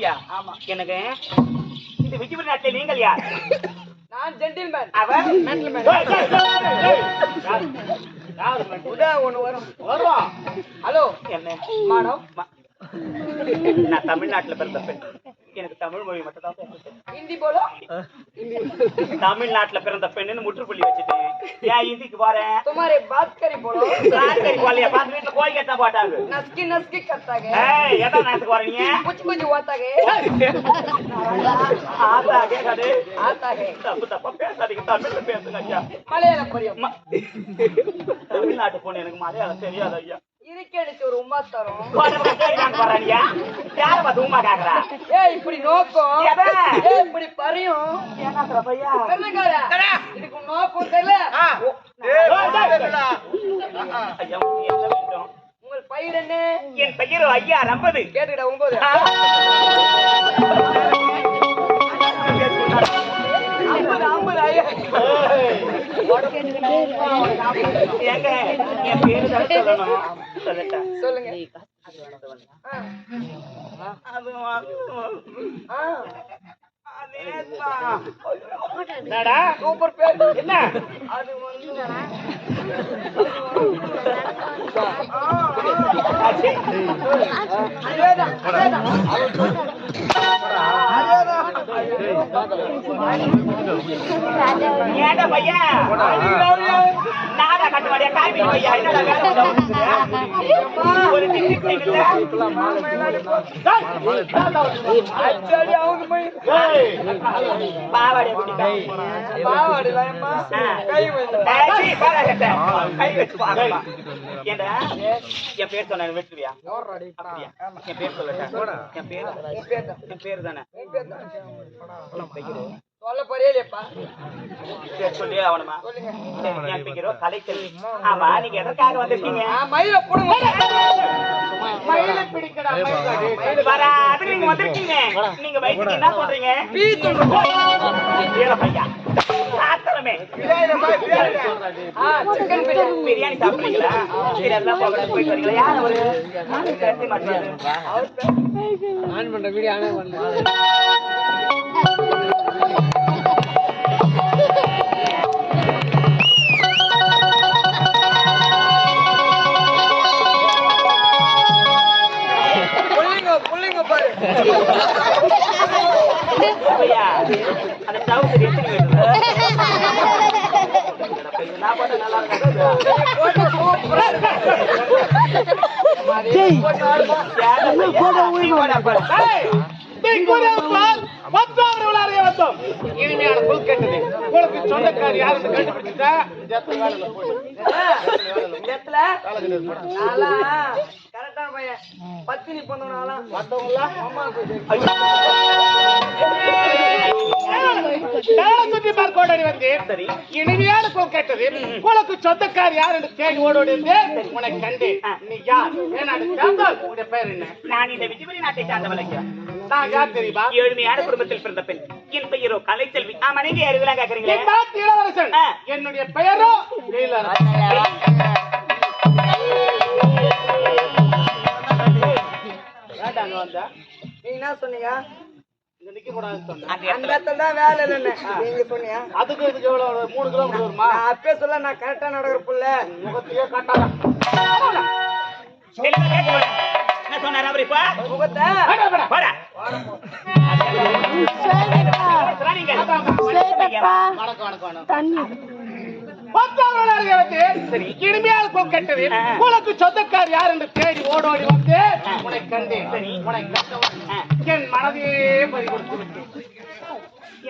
அப்படியா? ஆமா. எனக்கு இந்த விஜயபுரி நாட்டில் நீங்கள் யார்? நான் ஜென்டில்மேன். அவன் ஜென்டில்மேன். உதா ஒண்ணு வரும். வருவான். ஹலோ என்ன மாடம்? நான் தமிழ்நாட்டுல பிறந்த பெண். எனக்கு தமிழ் மொழி மட்டும் தான் பேசுறேன். ஹிந்தி போலோ? தமிழ்நாட்டுல பிறந்த பெண்ணுன்னு முற்றுப்புள்ளி வச்சுட்டு ஏன் ஹிந்திக்கு போறேன்? तुम्हारे बात करी बोलो. ராஜ்கரி போலியா? பாத்து வீட்டுல கோழி கட்டா போட்டாங்க. नस्की नस्की करता है. ஏய் எதா நாட்டுக்கு வரீங்க? कुछ होता है. ஆத்தா கேக்காது. आता है. தப்பு தப்பா பேசாதீங்க. தமிழ்ல பேசுங்க ஐயா. மலையாளம் புரியும். தமிழ்நாட்டு பொண்ணு எனக்கு மலையாளம் தெரியாது ஐயா. இருக்கேடிச்சு ஒரு உம்மா தரும். போறானியா? யார பார்த்து உமா கேக்குறா? ஏய் இப்படி நோக்கம். எதை? ஏய் இப்படி பறியும். ஏனாக்குற பையா? பெருங்காரா. இதுக்கு நோக்கம் தெரியல. ஐயா உங்களுக்கு என்ன வேண்டும்? உங்கள் பையன் என்ன? என் பெயர் ஐயா 50. கேட்டுடா 9. 50 ஐயா. ஏங்க என் பேரு தான் சொல்லணும். சொல்லட்டா? சொல்லுங்க. என்னடா சூப்பர் பேர். என்ன அது வந்து அதேதான் அதேதான். ஏடா பையா நாடா கட்டுவாடியா காய்வி பையா என்னடா வேலை ஒரு டிக்கெட் இல்ல அச்சடி அவங்க போய் பாவாடை குடிக்க பாவாடி லைமா கை வந்து ஏச்சி பாவாடை கை வெச்சு பாக்கமா ஏண்டா என் பேர் சொன்னா வெட்டுவியா நோறடி அப்படியே என் பேர் சொல்லட்டா என் பேர் தானே சொல்ல போறியேப்பா பேர் சொல்லி அவனமா சொல்லுங்க என் பேரோ கலைச்செல்வி ஆமா நீங்க எதற்காக வந்திருக்கீங்க மயில புடுங்க மயில பிடிக்கடா மயில வராது நீங்க வந்திருக்கீங்க நீங்க வயசுக்கு என்ன சொல்றீங்க பீ துண்டு ஏல பையா சாத்தறமே சிக்கன் பிரியாணி பிரியாணி சாப்பிடுறீங்களா சரி எல்லாம் போயிட்டு வரீங்களா யார் அவரு பேசி மாட்டாரு ஆன் பண்ற வீடியோ ஆனே பண்ணல புள்ளிங்க பாரு பையா அந்த ஸ்டவ் சரி எத்தனை நான் போட்ட நல்லா போட்டு சூப்பரா இனிமையான புல் கட்டுது உங்களுக்கு சொந்தக்காரி யாருன்னு கண்டுபிடிச்சா கரெக்டா பையன் பத்தினி பொண்ணு சுற்றி பார்க்கோடி வந்து சரி இனிமையான புல் கட்டுது உங்களுக்கு சொந்தக்காரி யாருன்னு தேடி ஓடோடி உனக்கு கண்டு நீ யார் உங்களுடைய பேர் என்ன நான் இந்த விஜயபுரி நாட்டை சார்ந்தவளைக்கிறேன் நான் யார் தெரியுமா ஏழ்மையான குடும்பத்தில் பிறந்த பெண் என் பெயரோ கலைச்செல்வி ஆமா நீங்க யாருலாம் கேக்குறீங்களா இளவரசன் என்னுடைய பெயரோ நீ என்ன சொன்னீங்க நிக்க கூடாதுன்னு சொன்னேன் அந்த இடத்துல தான் வேலை இல்லைன்னு நீங்க சொன்னீங்க அதுக்கு இதுக்கு எவ்வளவு 3 கிலோமீட்டர் வருமா நான் அப்பயே சொல்ல நான் கரெக்டா நடக்கிற புள்ள முகத்தையே காட்டாத என்ன சொன்னாரு அவரு இப்ப முகத்தை இனிமையாக கட்டது உனக்கு சொந்தக்கார் யார் என்று தேடி ஓடோடி வந்து உனக்கு கண்டு உனக்கு என் மனதே பறி கொடுத்து விட்டு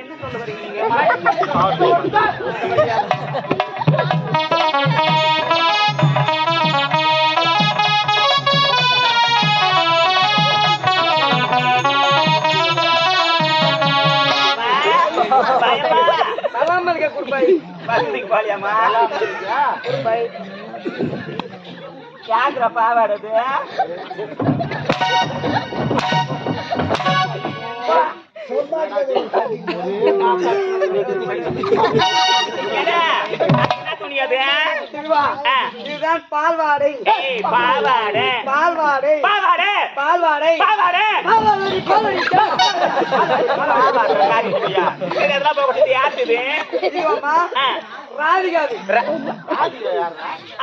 என்ன சொல்ல வரீங்க சலாம் மலைக்க குர்பாய் பஸ்ஸிங் பாலியாமா குர்பாய் யாத்ரா பாவாடது இதுதான் பால்வாடை பால்வாடை பால்வாடை பால்வாடை பால்வாடை பால்வாடை பால்வாடை இதெல்லாம் போக யாருது இதுவாம்மா ராதிகாது.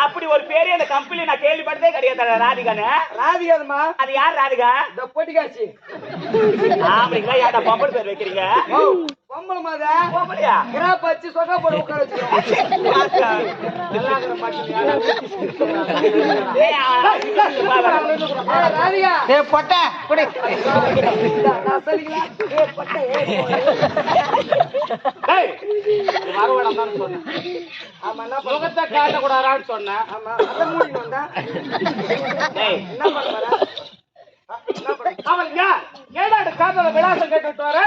அப்படி ஒரு பேரு அந்த கம்பெனி நான் கேள்விப்பட்டதே கிடையாது. ராதிகான்னு ராதிகாதுமா. அது யார் ராதிகா? இந்த பொட்டிக்காட்சி. ஆமாங்களா? யார்டா பொம்பளை பேர் வைக்கிறீங்க? பொம்பளை மாத பொம்பளையா? கிராப் வச்சு சொக்கா போட்டு உட்கார ராதிகா பொட்ட குடி சொன்னேன். ஆமா என்ன முகத்தை காட்டக்கூடாதான்னு சொன்னேன். ஆமா அதான் மூடிட்டு வந்தா என்ன பண்ண போற? அவன் யார்? ஏடாடு காதல விலாசம் கேட்டுட்டு வர.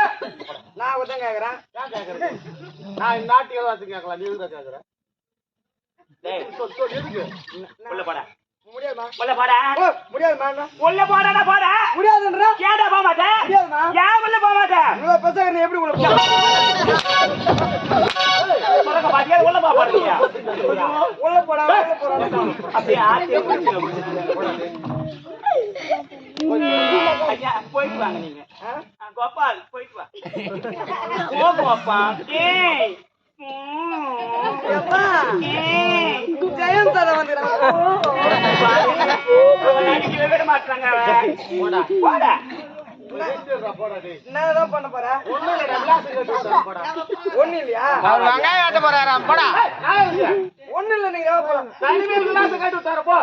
நான் உதான் கேக்குறேன். ஏன் கேக்குறது? நான் நாட்டிய வாசி கேட்கலாம். நீ எதுக்கு கேக்குற? சொல் எதுக்கு? உள்ள போடா. முடியாதுமா. உள்ள போடா. முடியாதுமா. உள்ள போடா போடா. முடியாதுன்றா. கேடா போக மாட்டேன். முடியாதுமா. ஏன் உள்ள போக மாட்டேன்? இவ்வளவு பசங்க எப்படி உள்ள போற? சொல்லுங்க பாத்தியா? உள்ள போக போறீங்க. உள்ள போடா உள்ள போறா. அப்படியே ஆச்சே ஐயா போயிட்டு வாங்க நீங்க. கோபால் போயிட்டு வா. ஓ கோபால். ஏய் ஜெயம் சார் வந்துறாங்க. அடிக்கவே விட மாட்டாங்க. போடா என்னதான் பண்ண போற? ஒண்ணு இல்லையா? அவர் வெங்காயம் ஆட்ட போறாராம். போடா. ஒண்ணு இல்ல. நீங்க எவ்வளவு போலாம்? தனிமேல் விலாசம் கேட்டு விட்டாரு. போ.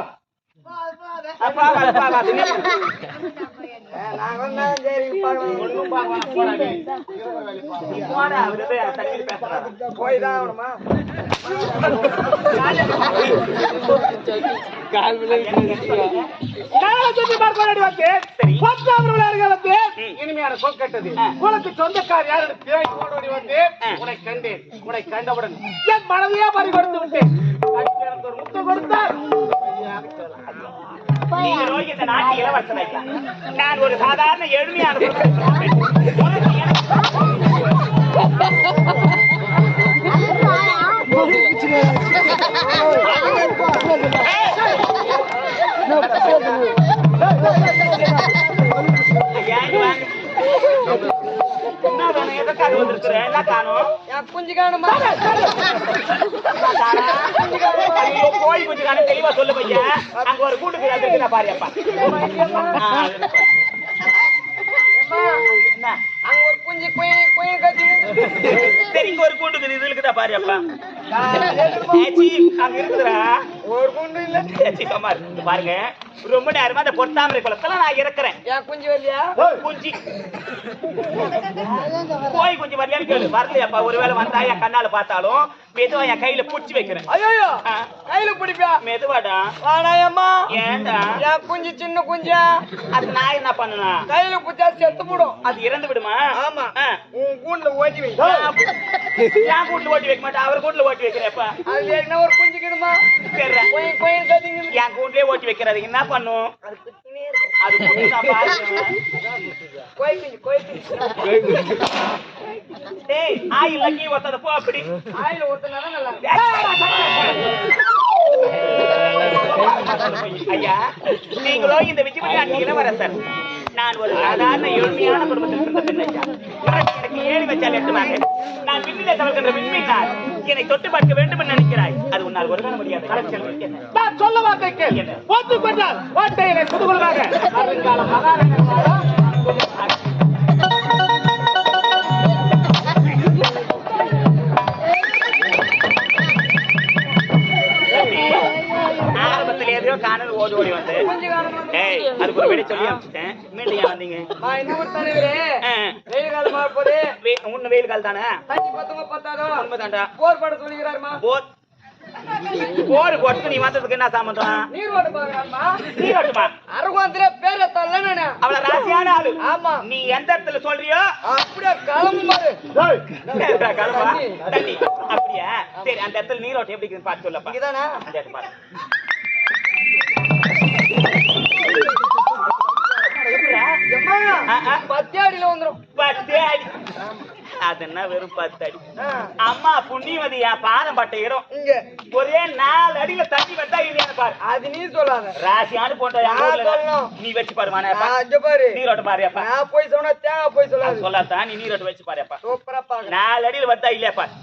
நாங்க வந்தா சரி பாக்கலாம். ஒண்ணும் பார்க்கலாம். போடா நீ. போடா. அவரு தண்ணி பேசுறாரு. போய் தான் ஆகணுமா? இனிமையான சொல் கட்டது. உனக்கு சொந்தக்கார் யாரு தேடி ஓடி வந்து உன்னை கண்டேன். உன்னை கண்டவுடன் என் மனதையே பறி கொடுத்து விட்டேன். எனக்கு ஒரு முத்து கொடுத்தார். நீங்க நோய் இந்த நாட்டு இளவரசன் ஐயா. நான் ஒரு சாதாரண எளிமையான என்ன காணும்? குஞ்சு காணுமா? கோழி குஞ்சு காணும். தெளிவா சொல்லு பையன். அங்க ஒரு கூட்டுக்கு இருக்குதா பாரு அப்பா. என்ன அங்க ஒரு குஞ்சு குய கத்தி. சரி இங்க ஒரு கூட்டுக்கு இது இருக்குதா பாரு அப்பா. அங்க இருக்குதுடா. ஒரு குண்டு இல்ல. பாருங்க ரொம்ப நேரமா அந்த பொட்டாமரை குளத்துல நான் இருக்கிறேன். ஏன் குஞ்சு வரலையா? குஞ்சு கோழி குஞ்சு வரலையான்னு கேளு. வரலையாப்பா. ஒருவேளை வந்தா என் கண்ணால பார்த்தாலும் மெதுவா என் கையில புடிச்சு வைக்கிறேன். ஐயோ கையில பிடிப்பா. மெதுவாடா. வாடாயம்மா. ஏண்டா? என் குஞ்சு சின்ன குஞ்சா. அது நான் என்ன பண்ணனா? கையில புடிச்சா செத்து போடும். அது இறந்து விடுமா? ஆமா. உன் கூண்டுல ஓட்டி வை. என் கூண்டுல ஓட்டி வைக்க மாட்டேன். அவர் கூண்டுல ஓட்டி வைக்கிறேப்பா. அது என்ன ஒரு குஞ்சு கிடுமா? சரி கோய கத்திங்க. என் கூண்டுலயே ஓட்டி வைக்கிறது என்ன பண்ணும்? அது குத்தினே இருக்கும். அது குட்டி நான் பாருங்க. கோய குஞ்சு. டேய் ஆயில் லக்கி ஒத்தத போ அப்படி. ஆயில ஒருத்தனால நல்லா இருக்கு. ஐயா நீங்களோ இந்த விஜயபுரி இளவரசர். நான் ஒரு சாதாரண எளிமையான குடும்பத்தில் இருந்த பெண் ஐயா. எனக்கு ஏழி வச்சால் எட்டுவாங்க. நான் விண்ணிலே தவழ்கின்ற விண்மீனார் என்னை தொட்டு பார்க்க வேண்டும் என்று நினைக்கிறாய். அது உன்னால் ஒரு காண முடியாது. நான் சொல்ல வார்த்தை கேள். ஒத்துக்கொண்டால் வார்த்தையிலே புதுகுலமாக வருங்கால மகாராஜா ஆரம்பத்தில் எதையோ காணல் ஓடி ஓடி வந்து அதுக்கு ஒரு விட சொல்லி அனுப்பிச்சிட்டேன். மீண்டும் ஏன் வந்தீங்க? வெயில் காலமா போது. உன்ன வெயில் கால் தானே? தண்ணி பத்துமா பத்தாதோ? உண்மைதான்டா. போர் பட சொல்லிக்கிறாருமா. போர் போட்டு நீ வந்ததுக்கு என்ன சாமந்தம்? நீர் ஓட்டு பாக்குறாருமா. நீர் ஓட்டுமா? அரகுந்திர பேர தள்ள நானு. அவள ராசியான ஆளு. ஆமா. நீ எந்த இடத்துல சொல்றியோ அப்படியே கிளம்பு பாரு. கிளம்பா தண்ணி அப்படியா? சரி அந்த இடத்துல நீர் ஓட்டு எப்படி இருக்குன்னு பார்த்து சொல்லப்பா. இங்கதானே அந்த இடத்துல பாரு. பத்தியாடியில வந்துரும். பத்தியாடி அதுன்னா வெறும் 10 அடி. அம்மா புண்ணியவதி என் பாதம் பட்ட இடம் இங்க ஒரே 4 அடியில தண்ணி வந்தா இல்லையா பாரு. அது நீ சொல்லாத. ராசியானு போட்ட நீ வச்சு பாருவானே பாரு நீரோட்ட பாருப்பா. நான் போய் சொன்னா தேங்க போய் சொல்லாது. சொல்லாதான் நீ நீரோட்ட வச்சு பாருப்பா. சூப்பரா பாரு. 4 அடியில வந்தா இல்லையா பாரு.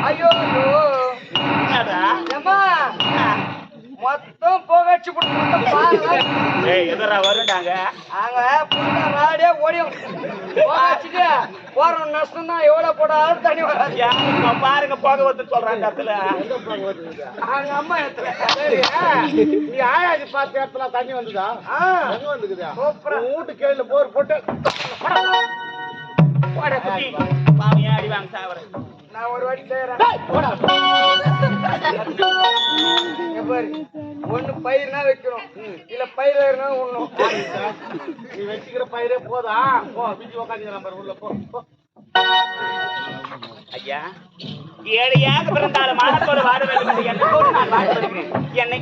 ஐயோ என்னடா ஏம்மா மொத்தம் போகச்சு போட்டு மொத்தம் பாருங்க. ஏய் எதரா வருண்டாங்க அங்க புள்ள ராடியே ஓடி போகச்சிட்டு போறோம் நஷ்டம் தான். எவ்வளவு போட்டாலும் தண்ணி வராது. யாருங்க பாருங்க போக வந்து சொல்றாங்க இடத்துல. அங்க அம்மா இடத்துல நீ ஆயாஜி பார்த்த இடத்துல தண்ணி வந்துதா? எங்க வந்துக்குதா? சூப்பரா வீட்டு கேள்வி போர் போட்டு போட குட்டி பாவியா அடி வாங்க சாவற. நான் ஒரு வாட்டி செய்யறேன். ஒண்ணு பயிர்னா வைக்கணும், இல்ல பயிர் வேறுனா ஒண்ணும். நீ வச்சுக்கிற பயிரே போதா? போ பிஜி உக்காந்துக்கிறான் பாரு உள்ள போ. ஐயா ஏழையாக பிறந்தாலும் மானத்தோடு வாழ வேண்டும் என்று எண்ணத்தோடு நான் வாழ வருகிறேன். என்னை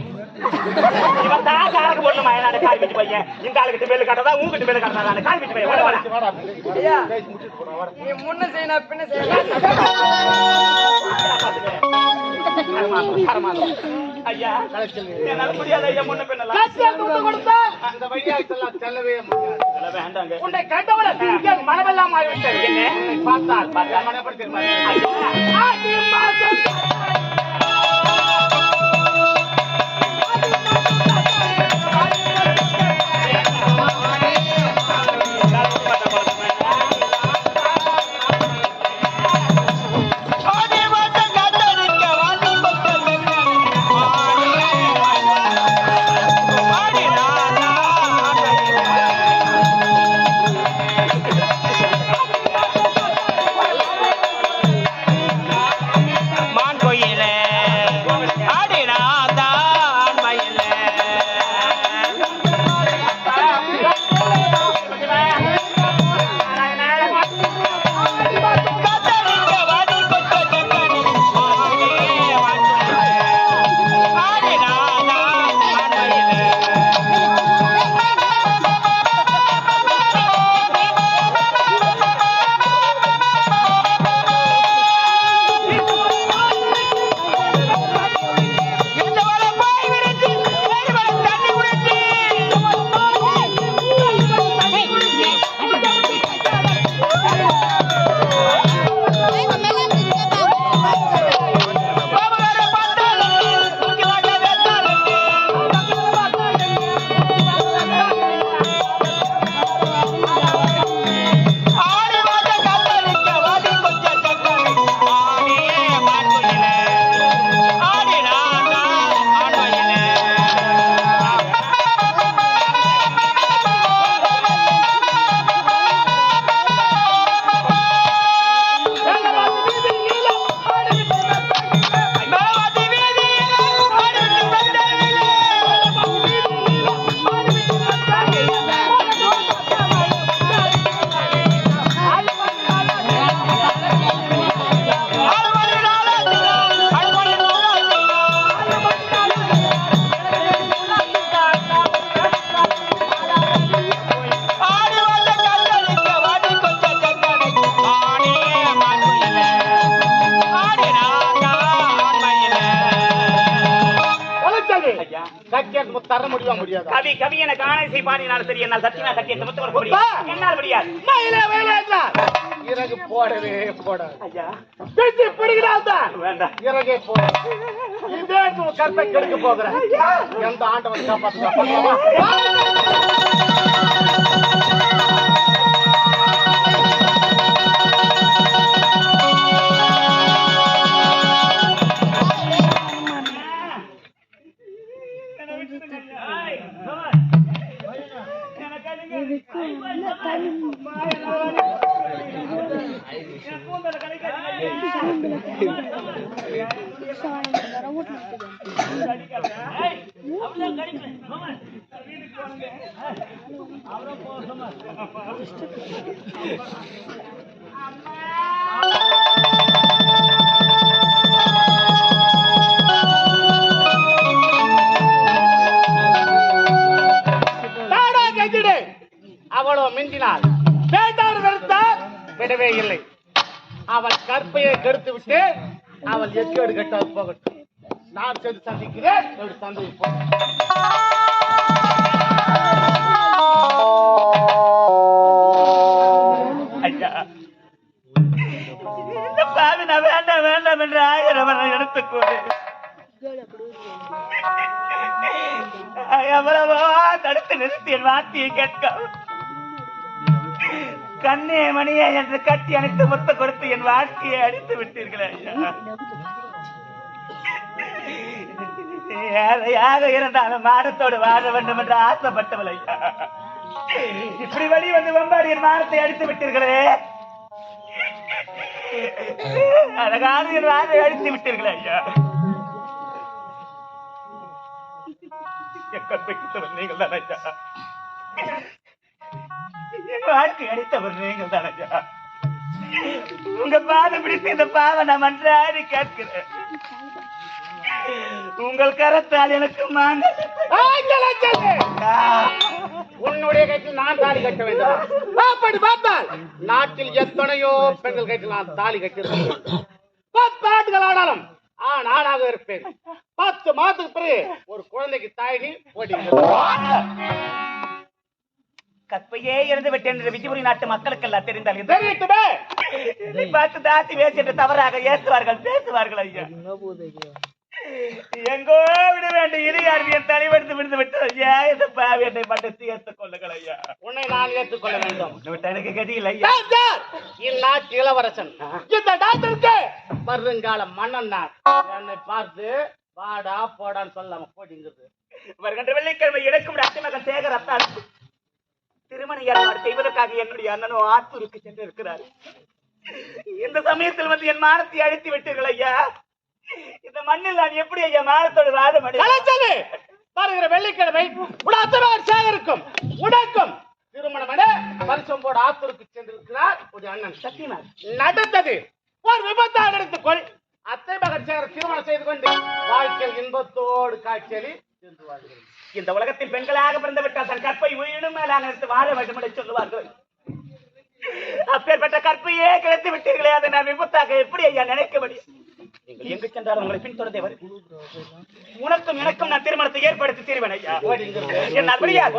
இவன் தான் காரக்கு போட்டு மயனாட கால் வீட்டு பையன். இந்த ஆளுக்கிட்ட மேல கட்டதா உங்ககிட்ட மேல கட்டதா கால் வீட்டு பையன். வாடா ஐயா நீ முன்ன செய்யணும் பின்ன செய்யணும். ஐயா என்னால முடியாது ஐயா. முன்ன பின்னலாம் அந்த வழியாக செல்லவே வேண்டாங்க. உன்னை கண்டவள மனமெல்லாம் மாறிவிட்டது. என்ன பார்த்தால் மனப்படுத்தி தர முடியுமா முடியாது? கவி கவி எனக்கு ஆணை பாடினாலும் சரி என்னால் சத்தியமா கட்டியத்தை முத்து வர முடியும். என்னால் முடியாது. இறகு போடவே போடாது. ஐயா பேசி பிடிக்கிறான் வேண்டாம். இறகே போட இதே கற்பை கெடுக்க போகிறேன். எந்த ஆண்டவன் காப்பாற்ற அவளோ மிஞ்சினாள் வேண்டாடு வெறுத்தார் விடவே இல்லை. அவள் கற்பையை கெடுத்து விட்டு அவள் எக்கேடு கட்டாது போகட்டும். நான் சென்று சந்திக்கிறேன். சந்திப்போம். ஐயா, இந்த பாவி நான் வேண்டாம் வேண்டாம் என்று ஆயிரம் எடுத்துக்கொண்டு எவ்வளவோ தடுத்து நிறுத்தி என் வார்த்தையை கேட்க கண்ணே மணியே என்று கட்டி அணைத்து முத்த கொடுத்து என் வாழ்க்கையை அடித்து விட்டீர்களே ஐயா. ஏழையாக இருந்தாலும் மானத்தோடு வாழ வேண்டும் என்று ஆசைப்பட்டவள் ஐயா. இப்படி வழி வந்து வம்பாடி என் மானத்தை அடித்து விட்டீர்களே. அழகான என் வாழ்வை அடித்து விட்டீர்களே ஐயா. கற்பித்தவர் நீங்கள் தான் ஐயா. என் வாழ்க்கை அடித்தவர் நீங்கள் தான் ஐயா. உங்க பாதம் பிடித்து இந்த பாவ நான் மன்றாடி கேட்கிறேன். உங்கள் கரத்தால் எனக்கு உன்னுடைய கையில் நான் தாலி கட்ட வேண்டும். அப்படி பார்த்தால் நாட்டில் எத்தனையோ பெண்கள் கையில் நான் தாலி கட்டியிருக்கேன். 10 ஆண்டுகள் ஆனாலும் நானாக இருப்பேன். 10 மாதத்துக்கு பிறகு ஒரு குழந்தைக்கு தாயினி கற்பையே இருந்து விட்டேன் என்று விஜயபுரி நாட்டு மக்களுக்கெல்லாம் தெரிந்தால் தெரியட்டுமே. பார்த்து தாசி பேசிட்டு தவறாக ஏற்றுவார்கள், பேசுவார்கள் ஐயா. எங்கோ விட வேண்டும் இளையார் என் தலைவெடுத்து விழுந்து விட்டு ஐயா. இந்த பாவி என்னை பட்டத்து ஏற்றுக் கொள்ளுங்கள் ஐயா. உன்னை நான் ஏற்றுக்கொள்ள வேண்டும். எனக்கு கதியில் ஐயா. இந்நாட்டு இளவரசன் இந்த நாட்டிற்கு வருங்கால மன்னன் நான். என்னை பார்த்து வாடா போடான்னு சொல்லாம போடிங்கிறது. வருகின்ற வெள்ளிக்கிழமை எடுக்கும் அத்திமகன் சேகர் அத்தால் திருமண ஏற்பாடு செய்வதற்காக என்னுடைய அண்ணனோ ஆத்தூருக்கு சென்று இருக்கிறார். இந்த சமயத்தில் வந்து என் மானத்தை அழித்து விட்டீர்கள் ஐயா. இந்த மண்ணில் நான் எப்படி ஐயா மானத்தோடு வாழ முடியும்? வருகிற வெள்ளிக்கிழமை சேகருக்கும் உனக்கும் திருமணம் என வருஷம் போட ஆத்தூருக்கு சென்றிருக்கிறார் ஒரு அண்ணன். சத்தியமா நடந்தது ஒரு விபத்தாக எடுத்துக்கொள். அத்தை மகன் சேகர் திருமணம் செய்து கொண்டு வாழ்க்கையில் இன்பத்தோடு காட்சியலி சென்று வாழ்கிறேன். இந்த உலகத்தில் பெண்களாக பிறந்து விட்டால் தன் கற்பை உயிரினும் மேலான எடுத்து வாழ வேண்டும் என்று சொல்லுவார்கள். அப்பேற்பட்ட கற்பையே கிடைத்து விட்டீர்களே, அதை நான் விபத்தாக எப்படி ஐயா நினைக்க முடியும்? நீங்கள் எங்கு சென்றாலும் உங்களை பின்தொடர்ந்தே வரும். உனக்கும் எனக்கும் நான் திருமணத்தை ஏற்படுத்தி தீர்வேன் ஐயா. என்னால் முடியாது.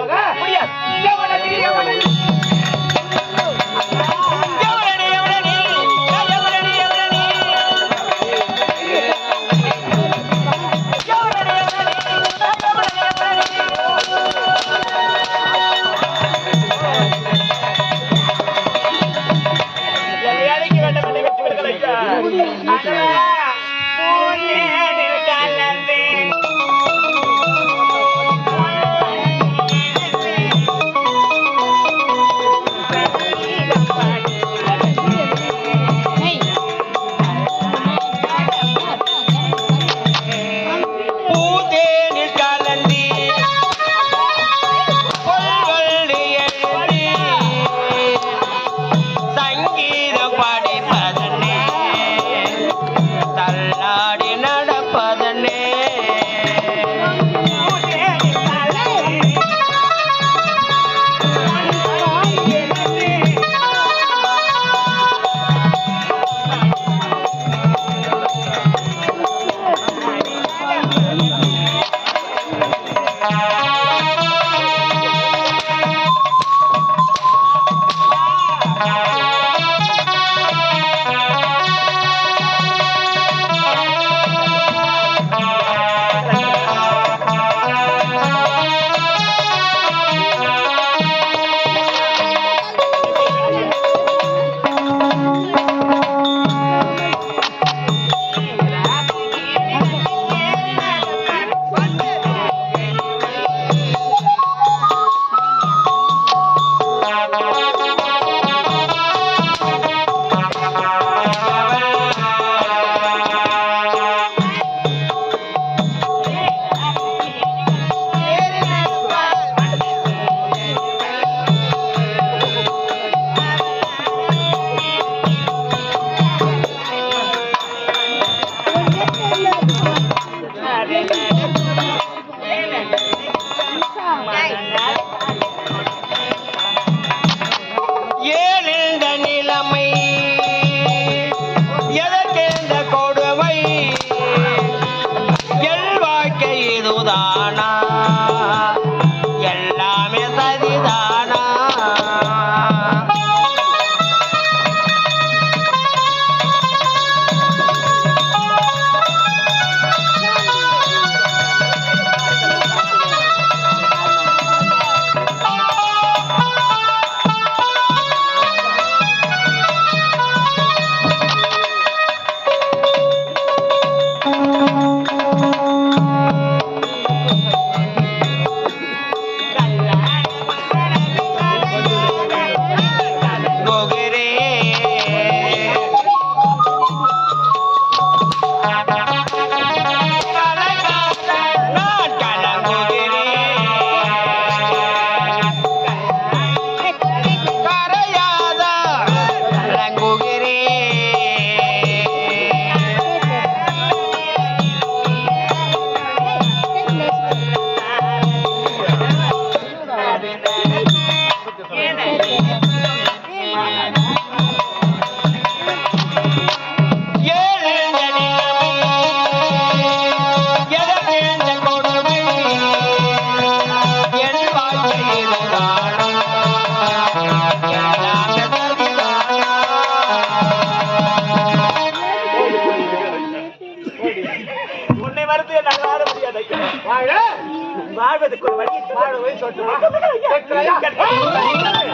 வாழ்வதற்கு ஒரு வழி வாழவே சொல்லுமா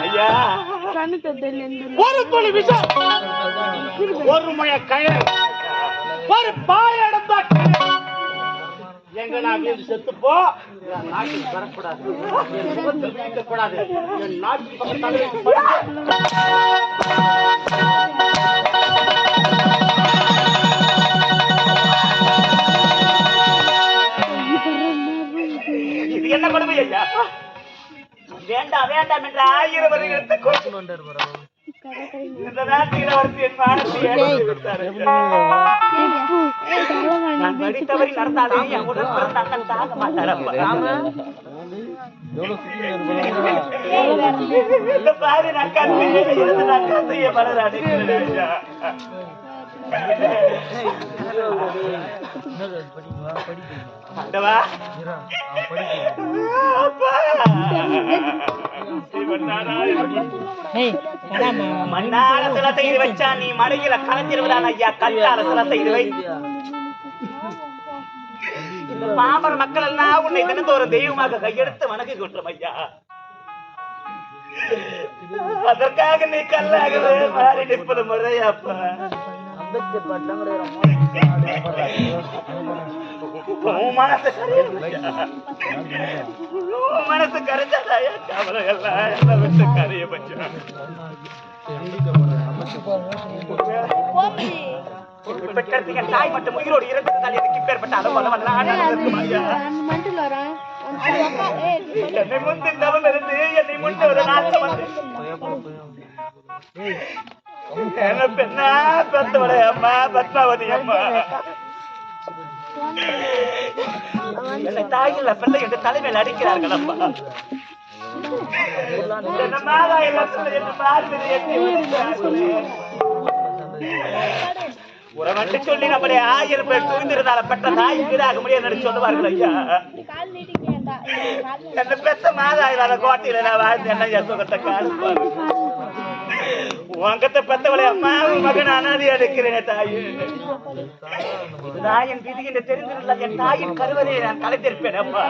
ஐயா ஒரு துளி விஷம் ஒரு முய கயிறு ஒரு பாயடம் தான் எங்க நான் செத்துப்போ நாட்டுக்கு வரக்கூடாது கூடாது என் நாட்டுக்கு இது என்ன கொடுமை ஐயா வேண்டாம் வேண்டாம் என்ற 1000 வருடத்தை இந்த நாட்டில் அவருக்கு என் மானத்தை நான் படித்தவரை நடந்தாலே என் உடன் பிறந்த அண்ணன் தாங்க மாட்டாரப்பா இந்த பாரு நான் கத்தைய மலராடி மண்ணார சில செய்து வச்சா நீ மலையில கலைஞ்சிருவதான் ஐயா கல்லார சில செய்து வை இந்த பாமர மக்கள் எல்லாம் உன்னை தினந்தோறும் தெய்வமாக கையெடுத்து வணங்கி கொள்றோம் ஐயா அதற்காக நீ கல்லாகவே மாறி நிற்பது முறையாப்பா மனசு கரைச்சாதாயா கவலை எல்லாம் விட்டு கரைய பச்சா தாய் மட்டும் உயிரோடு இறந்ததால் எனக்கு இப்பேற்பட்ட என்னை முந்தி தவம் இருந்து என்னை முன்ன ஒரு நாட்டம் பெண்ணா பெத்தவளை அம்மா பத்மாவதி அம்மா என்னை தாயில்ல பிள்ளை என்று தலைமையில் அடிக்கிறார்கள் அம்மா உறவண்டு சொல்லி நம்முடைய 1000 பேர் தூய்ந்திருந்தால பெற்ற தாய் வீடாக முடியாது சொல்லுவார்கள் ஐயா என்ன பெத்த மாதாயிலான கோட்டையில நான் வாழ்ந்து என்ன சுகத்தை காணுப்பாரு உங்கத்த பெத்தவளை அம்மா மகன் அனாதையா இருக்கிறேனே தாயே தாயின் விதி என்று தெரிந்திருந்தால் என் தாயின் கருவறையை நான் கலைத்திருப்பேன் அம்மா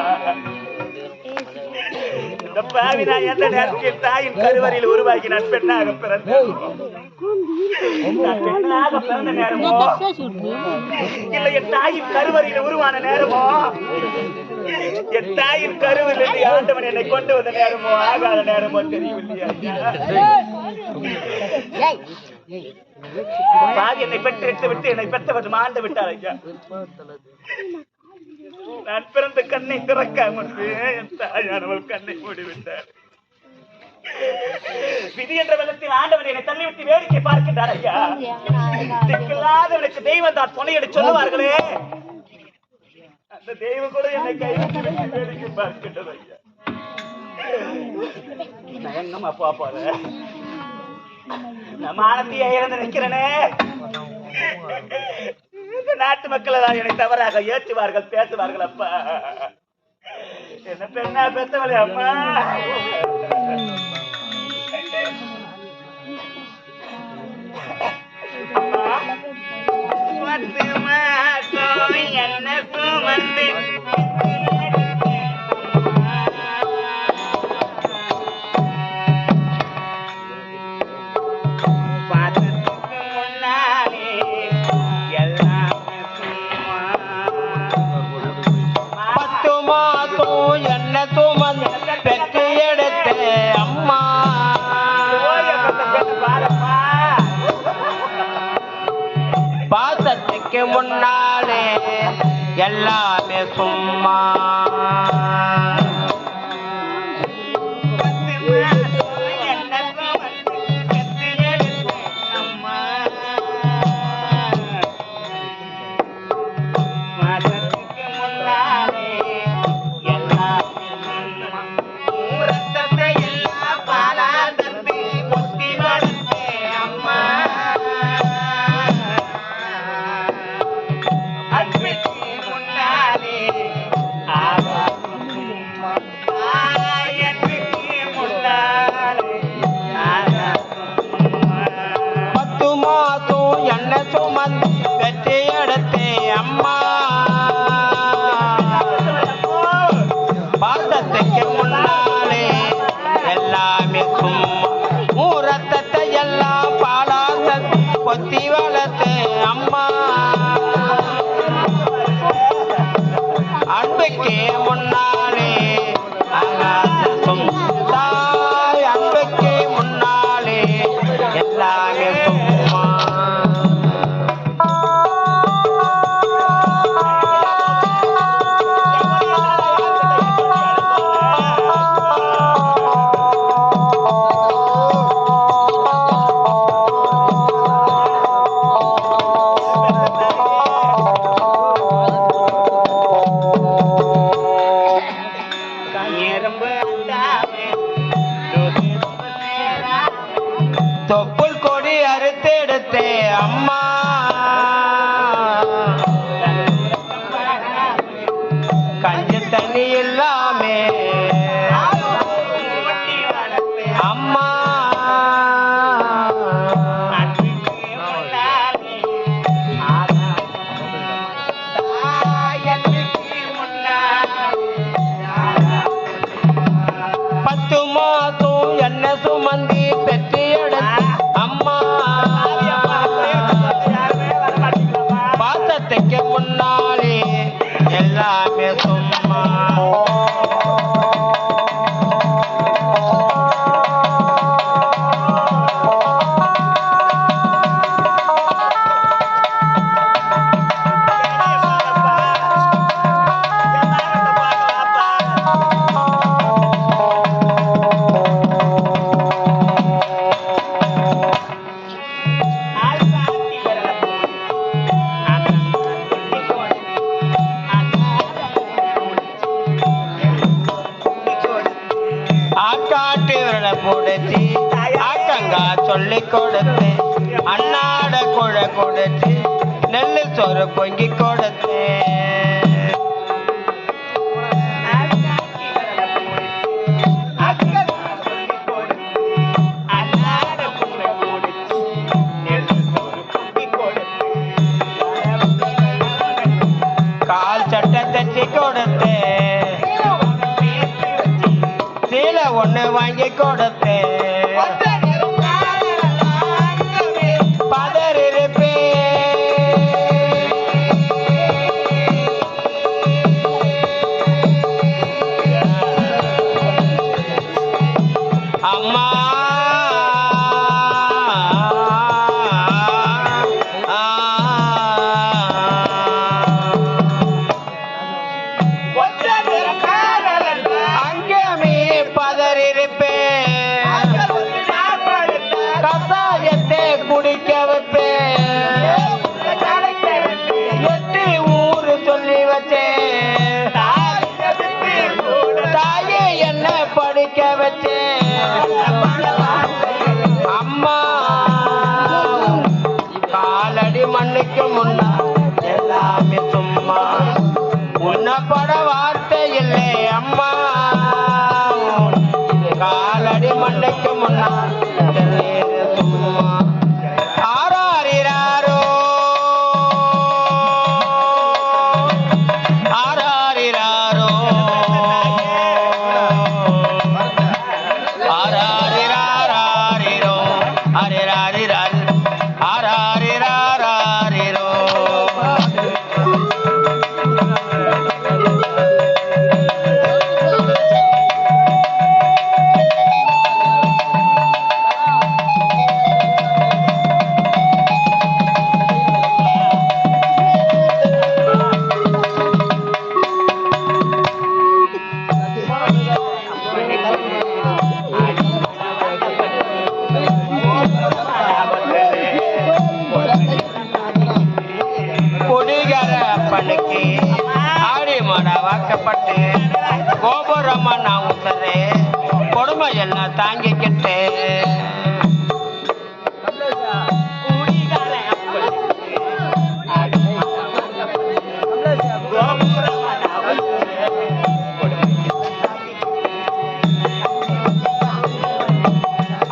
இந்த பாவி நான் எந்த நேரத்தில் தாயின் கருவறையில் உருவாக்கி நான் பெண்ணாக பிறந்தேன் பெண்ணாக பிறந்த நேரமோ இல்லை என் தாயின் கருவறையில் உருவான நேரமோ என் தாயின் கருவில் ஆண்டவன் என்னை கொண்டு வந்த நேரமோ ஆகாத நேரமோ தெரியவில்லையா பாதி என்னை பெற்றெடுத்து விட்டு என்னை பெற்றவர் மாண்டு விட்டார் ஐயா நான் பிறந்த கண்ணை திறக்காமல் என் தாயானவள் கண்ணை மூடிவிட்டார் விதி என்ற வெள்ளத்தில் ஆண்டவன் என்னை தள்ளிவிட்டு வேடிக்கை பார்க்கின்றார் ஐயா திக்கில்லாதவனுக்கு தெய்வம் தான் துணையடி சொல்லுவார்களே அந்த தெய்வம் கூட என்னை கைவிட்டு வேடிக்கை பார்க்கின்றது ஐயா நான் எங்கம்மா பாப்பாரு நான் மானத்தையே இறந்து நிற்கிறேனே நாட்டு மக்கள் தான் என்னை தவறாக ஏற்றுவார்கள் பேசுவார்கள் அப்பா என்ன பெண்ணா பெத்தவளே அம்மா என்ன சுமந்து பெற்று எடுத்த அம்மா பாசத்துக்கு முன்னாலே எல்லாமே சும்மா தொப்புள் கொடி அறுத்தெடுத்தே அம்மா கஞ்சி தண்ணி இல்லாமே அம்மா பத்து மாசம் என்ன சுமந்தி பெற்று எடுத்து அம்மா பாசத்துக்கு முன்னாலே எல்லாமே சும்மா கொடுத்து ஆக்கங்கா சொல்லி கொடுத்து அன்னாட குழ கொடுத்து நெல்லு சோறு பொங்கி கொடுத்து கால் சட்டை தச்சு கொடுத்து சீலை ஒண்ணு வாங்கி கொடுத்து பதறிருப்பே அம்மா கசாயத்தை குடிக்க வைப்பேன் எட்டு ஊரு சொல்லி வச்சேன் தாயே என்ன படிக்க வச்சேன் அம்மா காலடி மண்ணுக்கு முன்னா எல்லாமே சும்மா உன்னப்பட வார்த்தை இல்லை அம்மா காலடி மண்ணுக்கு முன்னா சும்மா ஆராரிராரோ ஆராரிராரோ ஆராரிராரிரோ ஆரிராரிராரி ஆராரிராரிரோ பணிக்கு ஆடி மாட வாக்கப்பட்டு கோபுரமா நான் உத்தரே கொடுமை எல்லாம் தாங்கிக்கிட்டு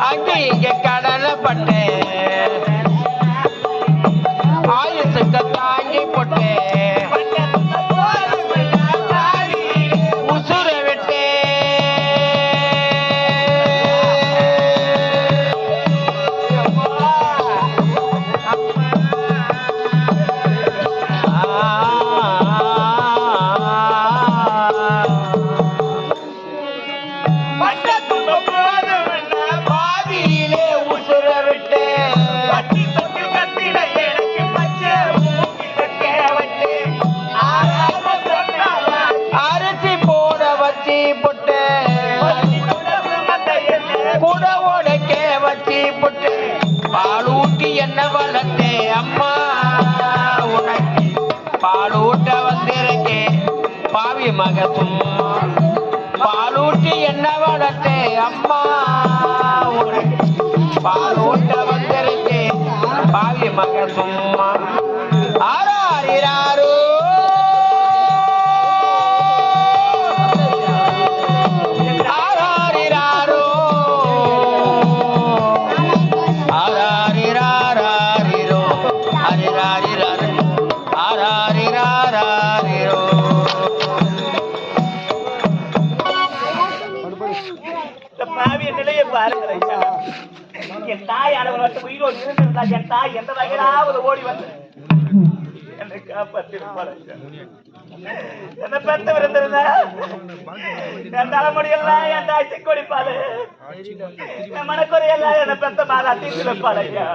அங்கே இங்க கடலை பட்டு ஆயுசுக்கு தாங்கி போட்டு உசுர விட்டு பாதியிலே உசுர விட்டு அரிசி போட வச்சி புட்டு கூட உடைக்க வச்சி புட்டு பாலூட்டி என்ன வளர்த்தே அம்மா உனக்கு பாலூட்ட வந்திருக்கே பாவி மக சும்மா பாலூட்டி என்ன வளர்த்தே அம்மா உனக்கு பாலூட்ட மக சும்மா ஆராரிராரோ ஆராரிராரோ ஆராரிராரிரோ ஆரிராரிராரோ ஆராரிராரிரோ பாவிய நிலையை பாருங்கள் ஐயா. என் தாய் அளவு மட்டும் உயிரோடு இருந்திருந்தால் என் தாய் எந்த வகையிலாவது ஓடி வந்து என்னை காப்பாற்றிருப்பாள் ஐயா. என்ன பெத்தவர் இருந்திருந்தா என் தலைமுடியெல்லாம் என் தாய் சிக்கொடிப்பாரு, என் மனக்குறையெல்லாம் என்னை பெத்த மாதா தீர்த்து வைப்பாள் ஐயா.